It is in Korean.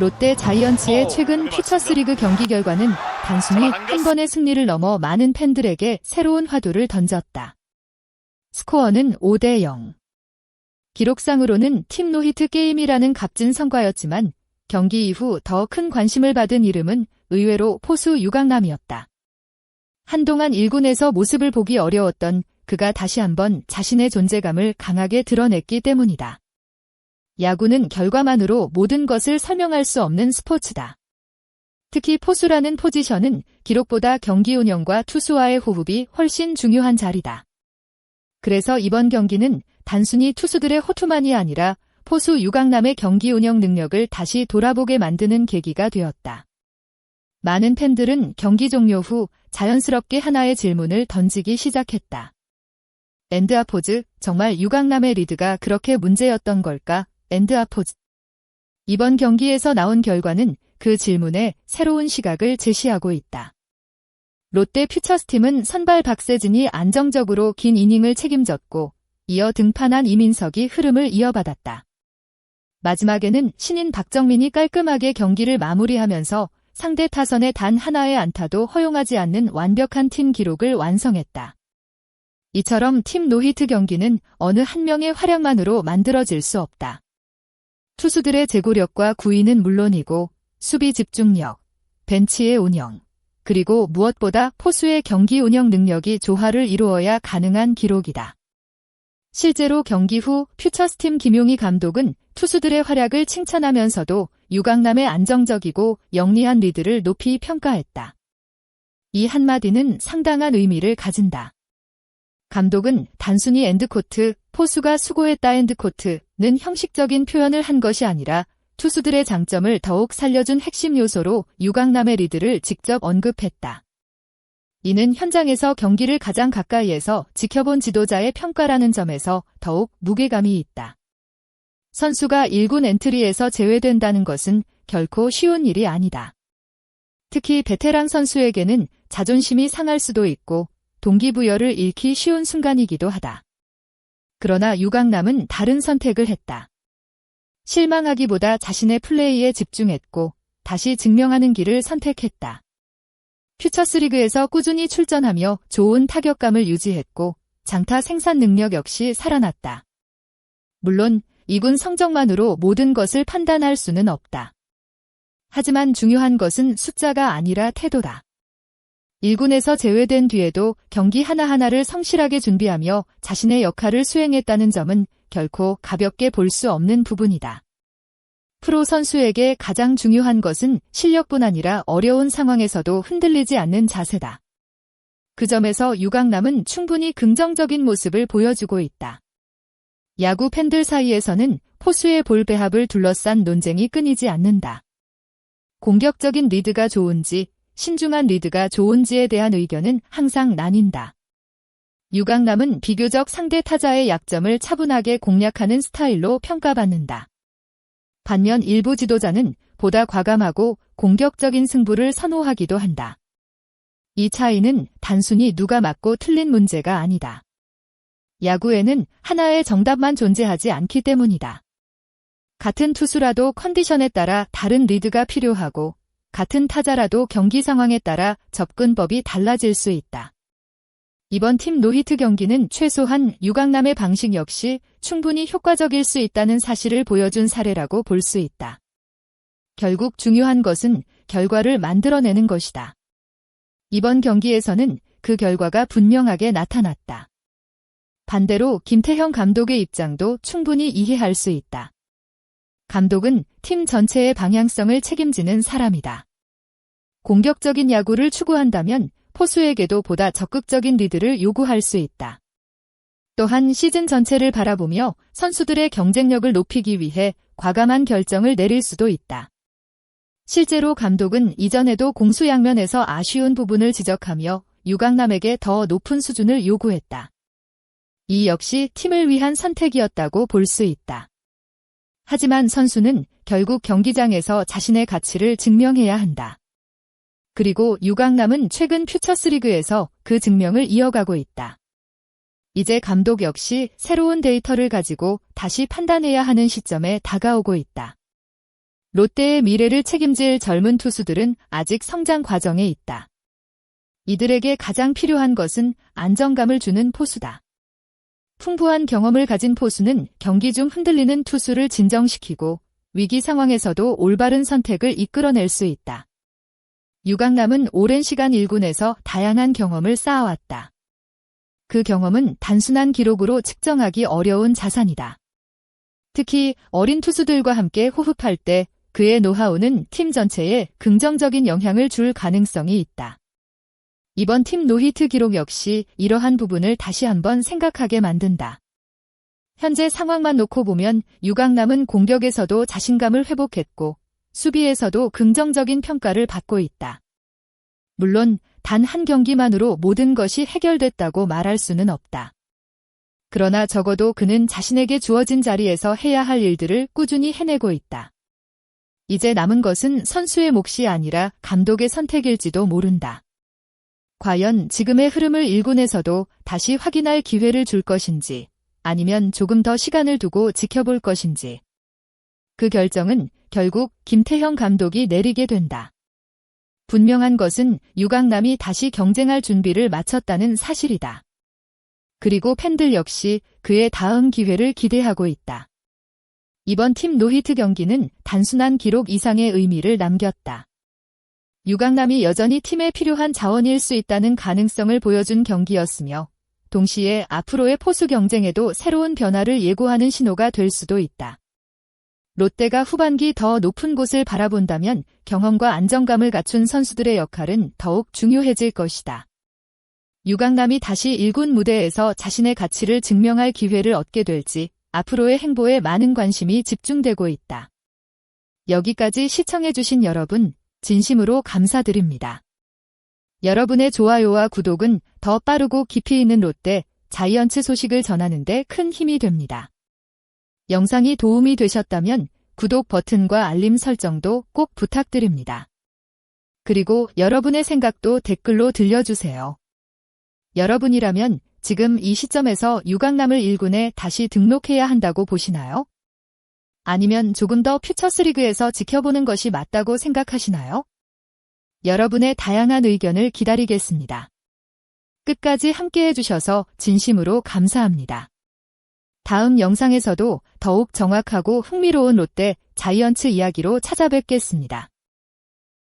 롯데 자이언츠의 최근 퓨처스리그 경기 결과는 단순히 한 번의 승리를 넘어 많은 팬들에게 새로운 화두를 던졌다. 스코어는 5대0. 기록상으로는 팀 노히트 게임이라는 값진 성과였지만 경기 이후 더 큰 관심을 받은 이름은 의외로 포수 유강남이었다. 한동안 1군에서 모습을 보기 어려웠던 그가 다시 한번 자신의 존재감을 강하게 드러냈기 때문이다. 야구는 결과만으로 모든 것을 설명할 수 없는 스포츠다. 특히 포수라는 포지션은 기록보다 경기 운영과 투수와의 호흡이 훨씬 중요한 자리다. 그래서 이번 경기는 단순히 투수들의 호투만이 아니라 포수 유강남의 경기 운영 능력을 다시 돌아보게 만드는 계기가 되었다. 많은 팬들은 경기 종료 후 자연스럽게 하나의 질문을 던지기 시작했다. 엔드아포즈, 정말 유강남의 리드가 그렇게 문제였던 걸까? 엔드아포즈. 이번 경기에서 나온 결과는 그 질문에 새로운 시각을 제시하고 있다. 롯데 퓨처스팀은 선발 박세진이 안정적으로 긴 이닝을 책임졌고 이어 등판한 이민석이 흐름을 이어받았다. 마지막에는 신인 박정민이 깔끔하게 경기를 마무리하면서 상대 타선의 단 하나의 안타도 허용하지 않는 완벽한 팀 기록을 완성했다. 이처럼 팀 노히트 경기는 어느 한 명의 활약만으로 만들어질 수 없다. 투수들의 제구력과 구위는 물론이고 수비 집중력, 벤치의 운영, 그리고 무엇보다 포수의 경기 운영 능력이 조화를 이루어야 가능한 기록이다. 실제로 경기 후 퓨처스팀 김용희 감독은 투수들의 활약을 칭찬하면서도 유강남의 안정적이고 영리한 리드를 높이 평가했다. 이 한마디는 상당한 의미를 가진다. 감독은 단순히 엔드코트, 포수가 수고했다 엔드코트는 형식적인 표현을 한 것이 아니라 투수들의 장점을 더욱 살려준 핵심 요소로 유강남의 리드를 직접 언급했다. 이는 현장에서 경기를 가장 가까이에서 지켜본 지도자의 평가라는 점에서 더욱 무게감이 있다. 선수가 1군 엔트리에서 제외된다는 것은 결코 쉬운 일이 아니다. 특히 베테랑 선수에게는 자존심이 상할 수도 있고 동기부여를 잃기 쉬운 순간이기도 하다. 그러나 유강남은 다른 선택을 했다. 실망하기보다 자신의 플레이에 집중했고 다시 증명하는 길을 선택했다. 퓨처스리그에서 꾸준히 출전하며 좋은 타격감을 유지했고 장타 생산 능력 역시 살아났다. 물론 2군 성적만으로 모든 것을 판단할 수는 없다. 하지만 중요한 것은 숫자가 아니라 태도다. 1군에서 제외된 뒤에도 경기 하나하나를 성실하게 준비하며 자신의 역할을 수행했다는 점은 결코 가볍게 볼 수 없는 부분이다. 프로 선수에게 가장 중요한 것은 실력뿐 아니라 어려운 상황에서도 흔들리지 않는 자세다. 그 점에서 유강남은 충분히 긍정적인 모습을 보여주고 있다. 야구 팬들 사이에서는 포수의 볼 배합을 둘러싼 논쟁이 끊이지 않는다. 공격적인 리드가 좋은지, 신중한 리드가 좋은지에 대한 의견은 항상 나뉜다. 유강남은 비교적 상대 타자의 약점을 차분하게 공략하는 스타일로 평가받는다. 반면 일부 지도자는 보다 과감하고 공격적인 승부를 선호하기도 한다. 이 차이는 단순히 누가 맞고 틀린 문제가 아니다. 야구에는 하나의 정답만 존재하지 않기 때문이다. 같은 투수라도 컨디션에 따라 다른 리드가 필요하고 같은 타자라도 경기 상황에 따라 접근법이 달라질 수 있다. 이번 팀 노히트 경기는 최소한 유강남의 방식 역시 충분히 효과적일 수 있다는 사실을 보여준 사례라고 볼 수 있다. 결국 중요한 것은 결과를 만들어내는 것이다. 이번 경기에서는 그 결과가 분명하게 나타났다. 반대로 김태형 감독의 입장도 충분히 이해할 수 있다. 감독은 팀 전체의 방향성을 책임지는 사람이다. 공격적인 야구를 추구한다면 포수에게도 보다 적극적인 리드를 요구할 수 있다. 또한 시즌 전체를 바라보며 선수들의 경쟁력을 높이기 위해 과감한 결정을 내릴 수도 있다. 실제로 감독은 이전에도 공수양면에서 아쉬운 부분을 지적하며 유강남에게 더 높은 수준을 요구했다. 이 역시 팀을 위한 선택이었다고 볼 수 있다. 하지만 선수는 결국 경기장에서 자신의 가치를 증명해야 한다. 그리고 유강남은 최근 퓨처스리그에서 그 증명을 이어가고 있다. 이제 감독 역시 새로운 데이터를 가지고 다시 판단해야 하는 시점에 다가오고 있다. 롯데의 미래를 책임질 젊은 투수들은 아직 성장 과정에 있다. 이들에게 가장 필요한 것은 안정감을 주는 포수다. 풍부한 경험을 가진 포수는 경기 중 흔들리는 투수를 진정시키고 위기 상황에서도 올바른 선택을 이끌어낼 수 있다. 유강남은 오랜 시간 1군에서 다양한 경험을 쌓아왔다. 그 경험은 단순한 기록으로 측정하기 어려운 자산이다. 특히 어린 투수들과 함께 호흡할 때 그의 노하우는 팀 전체에 긍정적인 영향을 줄 가능성이 있다. 이번 팀 노히트 기록 역시 이러한 부분을 다시 한번 생각하게 만든다. 현재 상황만 놓고 보면 유강남은 공격에서도 자신감을 회복했고 수비에서도 긍정적인 평가를 받고 있다. 물론 단 한 경기만으로 모든 것이 해결됐다고 말할 수는 없다. 그러나 적어도 그는 자신에게 주어진 자리에서 해야 할 일들을 꾸준히 해내고 있다. 이제 남은 것은 선수의 몫이 아니라 감독의 선택일지도 모른다. 과연 지금의 흐름을 1군에서도 다시 확인할 기회를 줄 것인지 아니면 조금 더 시간을 두고 지켜볼 것인지. 그 결정은 결국 김태형 감독이 내리게 된다. 분명한 것은 유강남이 다시 경쟁할 준비를 마쳤다는 사실이다. 그리고 팬들 역시 그의 다음 기회를 기대하고 있다. 이번 팀 노히트 경기는 단순한 기록 이상의 의미를 남겼다. 유강남이 여전히 팀에 필요한 자원일 수 있다는 가능성을 보여준 경기였으며 동시에 앞으로의 포수 경쟁에도 새로운 변화를 예고하는 신호가 될 수도 있다. 롯데가 후반기 더 높은 곳을 바라본다면 경험과 안정감을 갖춘 선수들의 역할은 더욱 중요해질 것이다. 유강남이 다시 1군 무대에서 자신의 가치를 증명할 기회를 얻게 될지 앞으로의 행보에 많은 관심이 집중되고 있다. 여기까지 시청해주신 여러분, 진심으로 감사드립니다. 여러분의 좋아요와 구독은 더 빠르고 깊이 있는 롯데, 자이언츠 소식을 전하는 데 큰 힘이 됩니다. 영상이 도움이 되셨다면 구독 버튼과 알림 설정도 꼭 부탁드립니다. 그리고 여러분의 생각도 댓글로 들려주세요. 여러분이라면 지금 이 시점에서 유강남을 1군에 다시 등록해야 한다고 보시나요? 아니면 조금 더 퓨처스리그에서 지켜보는 것이 맞다고 생각하시나요? 여러분의 다양한 의견을 기다리겠습니다. 끝까지 함께해 주셔서 진심으로 감사합니다. 다음 영상에서도 더욱 정확하고 흥미로운 롯데, 자이언츠 이야기로 찾아뵙겠습니다.